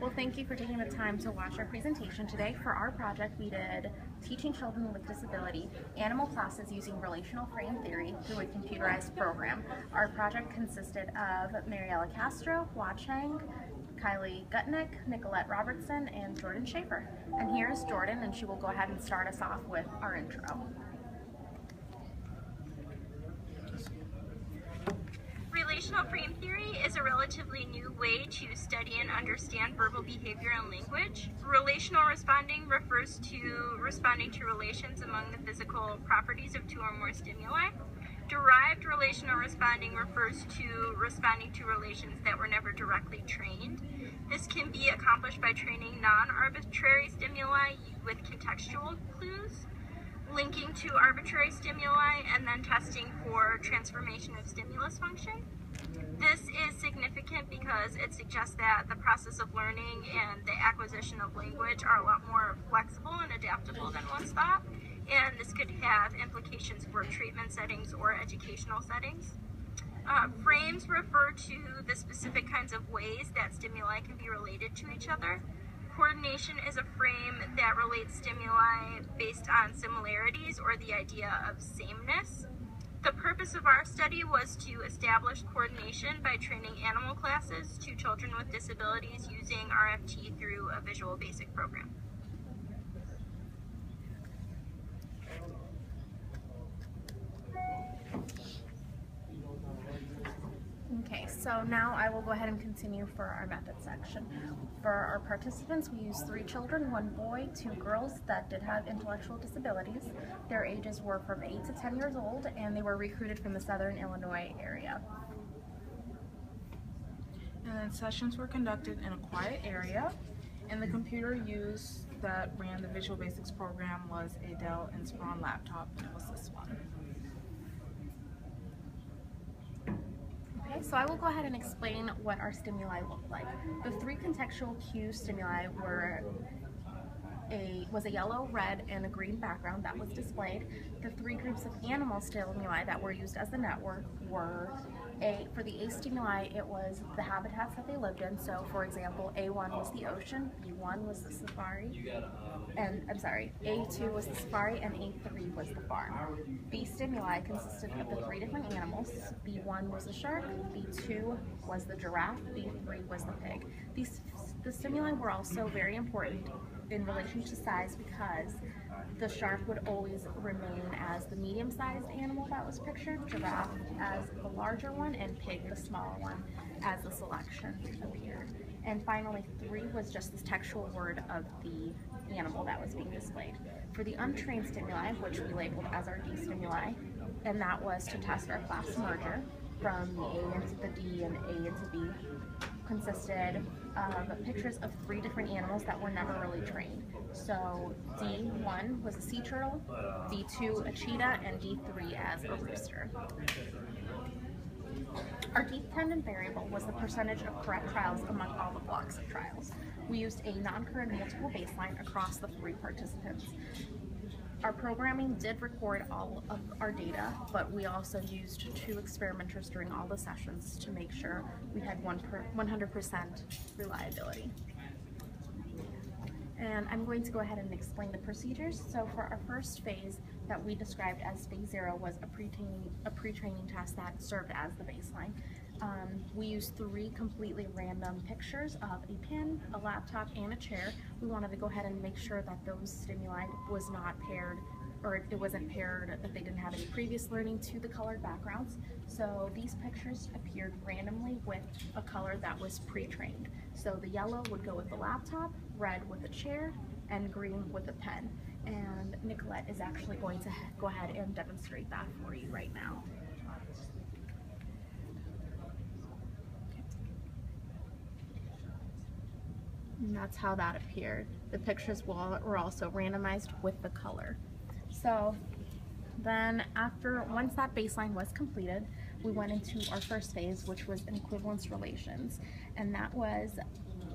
Well, thank you for taking the time to watch our presentation today. For our project, we did Teaching Children with Disability Animal Classes Using Relational Frame Theory through a Computerized Program. Our project consisted of Mariella Castro, Hua Chang, Kylie Gutnick, Nicolette Robertson, and Jordan Schaefer. And here's Jordan, and she will go ahead and start us off with our intro. Relational frame theory is a relatively new way to study and understand verbal behavior and language. Relational responding refers to responding to relations among the physical properties of two or more stimuli. Derived relational responding refers to responding to relations that were never directly trained. This can be accomplished by training non-arbitrary stimuli with contextual clues, linking to arbitrary stimuli, and then testing for transformation of stimulus function. This is significant because it suggests that the process of learning and the acquisition of language are a lot more flexible and adaptable than once thought, and this could have implications for treatment settings or educational settings. Frames refer to the specific kinds of ways that stimuli can be related to each other. Coordination is a frame that relates stimuli based on similarities or the idea of sameness. The purpose of our study was to establish coordination by training animal classes to children with disabilities using RFT through a Visual Basic program. Okay, so now I will go ahead and continue for our method section. For our participants, we used 3 children, 1 boy, 2 girls that did have intellectual disabilities. Their ages were from 8 to 10 years old, and they were recruited from the Southern Illinois area. And then sessions were conducted in a quiet area, and the computer used that ran the Visual Basics program was a Dell Inspiron laptop, and it was this one. Okay, so I will go ahead and explain what our stimuli look like. The 3 contextual cue stimuli was a yellow, red, and a green background that was displayed. The 3 groups of animal stimuli that were used as the network were for the A stimuli, it was the habitats that they lived in. So, for example, A1 was the ocean, B1 was the safari, A2 was the safari, and A3 was the farm. B stimuli consisted of the 3 different animals. B1 was the shark, B2 was the giraffe, B3 was the pig. The stimuli were also very important in relation to size because the shark would always remain as the medium-sized animal that was pictured, giraffe as the larger one, and pig the smaller one as the selection appeared. And finally, 3 was just this textual word of the animal that was being displayed. For the untrained stimuli, which we labeled as our D stimuli, and that was to test our class merger from the A into the D and A into B, consisted of pictures of 3 different animals that were never really trained. So D1 was a sea turtle, D2 a cheetah, and D3 as a rooster. Our dependent variable was the percentage of correct trials among all the blocks of trials. We used a non-current multiple baseline across the 3 participants. Our programming did record all of our data, but we also used 2 experimenters during all the sessions to make sure we had 100% reliability. And I'm going to go ahead and explain the procedures. So for our first phase that we described as phase 0 was a pre-training test that served as the baseline. We used 3 completely random pictures of a pen, a laptop, and a chair. We wanted to go ahead and make sure that those stimuli was not paired, or it wasn't paired, that they didn't have any previous learning to the colored backgrounds. So these pictures appeared randomly with a color that was pre-trained. So the yellow would go with the laptop, red with the chair, and green with the pen. And Nicolette is actually going to go ahead and demonstrate that for you right now. And that's how that appeared. The pictures were also randomized with the color. So then once that baseline was completed, we went into our first phase, which was an equivalence relations. And that was,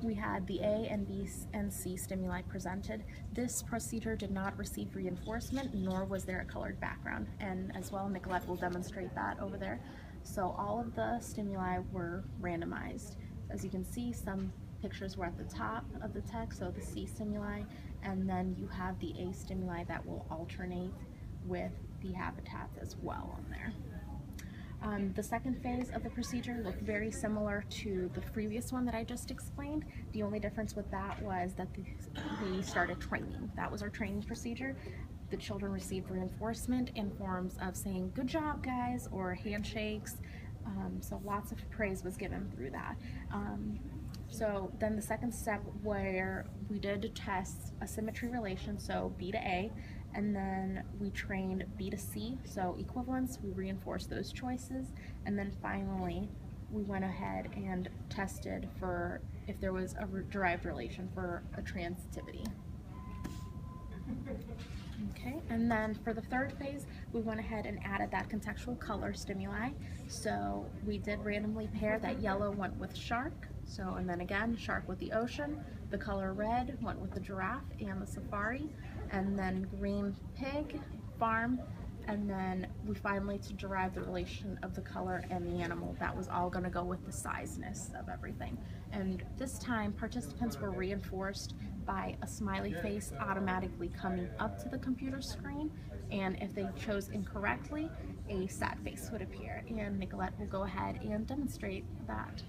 we had the A and B and C stimuli presented. This procedure did not receive reinforcement, nor was there a colored background. And as well, Nicolette will demonstrate that over there. So all of the stimuli were randomized. As you can see, some pictures were at the top of the text, so the C stimuli, and then you have the A stimuli that will alternate with the habitats as well on there. The second phase of the procedure looked very similar to the previous one that I just explained. The only difference with that was that we started training. That was our training procedure. The children received reinforcement in forms of saying, "Good job, guys," or handshakes. So lots of praise was given through that. So then the second step, where we did test a symmetry relation, so B to A, and then we trained B to C, so equivalence, we reinforced those choices, and then finally we went ahead and tested for if there was a derived relation for a transitivity. Okay, and then for the third phase, we went ahead and added that contextual color stimuli. So we did randomly pair that yellow went with shark, so, and then again, shark with the ocean. The color red went with the giraffe and the safari, and then green pig, farm, and then we finally, to derive the relation of the color and the animal, that was all going to go with the sizeness of everything. And this time, participants were reinforced by a smiley face automatically coming up to the computer screen, and if they chose incorrectly, a sad face would appear. And Nicolette will go ahead and demonstrate that.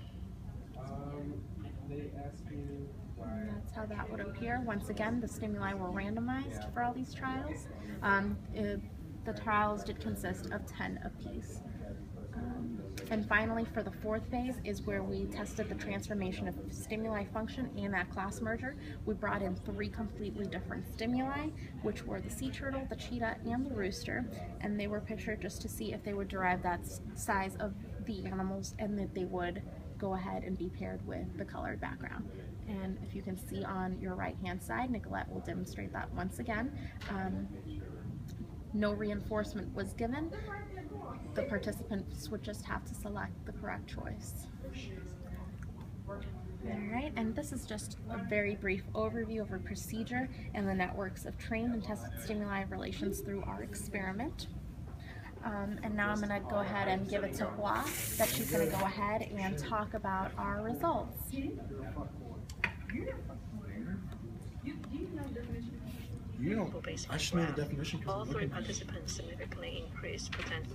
And that's how that would appear. Once again, the stimuli were randomized for all these trials. The trials did consist of 10 apiece. And finally, for the fourth phase is where we tested the transformation of stimuli function and that class merger. We brought in 3 completely different stimuli, which were the sea turtle, the cheetah, and the rooster, and they were pictured just to see if they would derive that size of the animals and that they would go ahead and be paired with the colored background. And if you can see on your right hand side, Nicolette will demonstrate that once again. No reinforcement was given. The participants would just have to select the correct choice. Alright, and this is just a very brief overview of our procedure and the networks of trained and tested stimuli relations through our experiment. And now I'm going to go ahead and give it to Hua, that she's going to go ahead and talk about our results. I just know the definition. All 3 participants significantly increased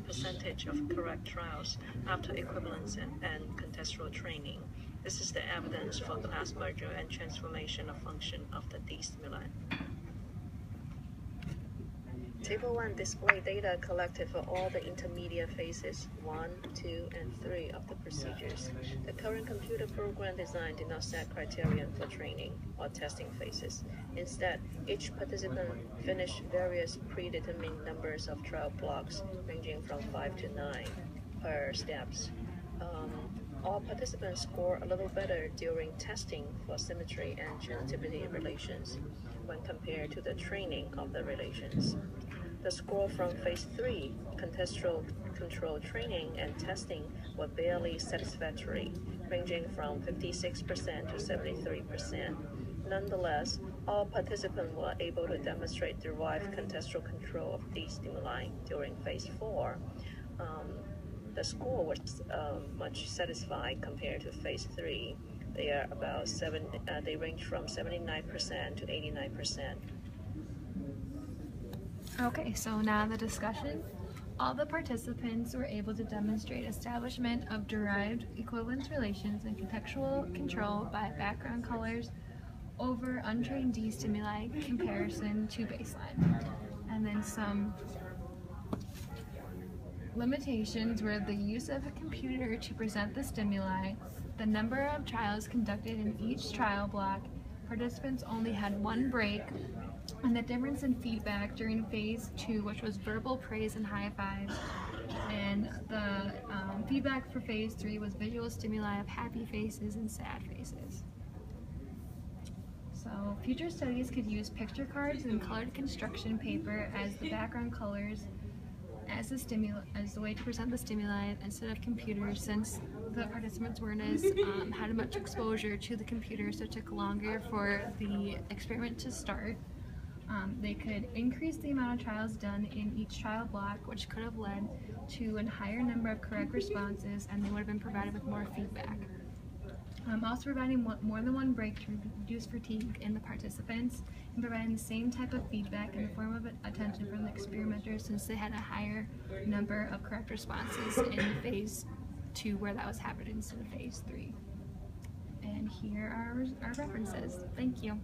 percentage of correct trials after equivalence and contextual training. This is the evidence for class merger and transformation of function of the D stimuli. Table 1 displays data collected for all the intermediate phases 1, 2, and 3 of the procedures. The current computer program design did not set criterion for training or testing phases. Instead, each participant finished various predetermined numbers of trial blocks, ranging from 5 to 9 per steps. All participants scored a little better during testing for symmetry and transitivity relations when compared to the training of the relations. The score from phase 3, contextual control training and testing, were barely satisfactory, ranging from 56% to 73%. Nonetheless, all participants were able to demonstrate derived contextual control of these stimuli during phase 4. The score was much satisfied compared to phase 3. They are about they range from 79% to 89%. Okay, so now the discussion. All the participants were able to demonstrate establishment of derived equivalence relations and contextual control by background colors over untrained D stimuli comparison to baseline. And then some limitations were the use of a computer to present the stimuli, the number of trials conducted in each trial block, participants only had 1 break, and the difference in feedback during phase 2, which was verbal praise and high fives, and the feedback for phase 3 was visual stimuli of happy faces and sad faces. So future studies could use picture cards and colored construction paper as the background colors as the way to present the stimuli instead of computers, since the participants weren't as had much exposure to the computer, so it took longer for the experiment to start. They could increase the amount of trials done in each trial block, which could have led to a higher number of correct responses, and they would have been provided with more feedback. Also providing more than one break to reduce fatigue in the participants, and providing the same type of feedback in the form of attention from the experimenters, since they had a higher number of correct responses in phase 2 where that was happening instead of phase 3. And here are our references. Thank you.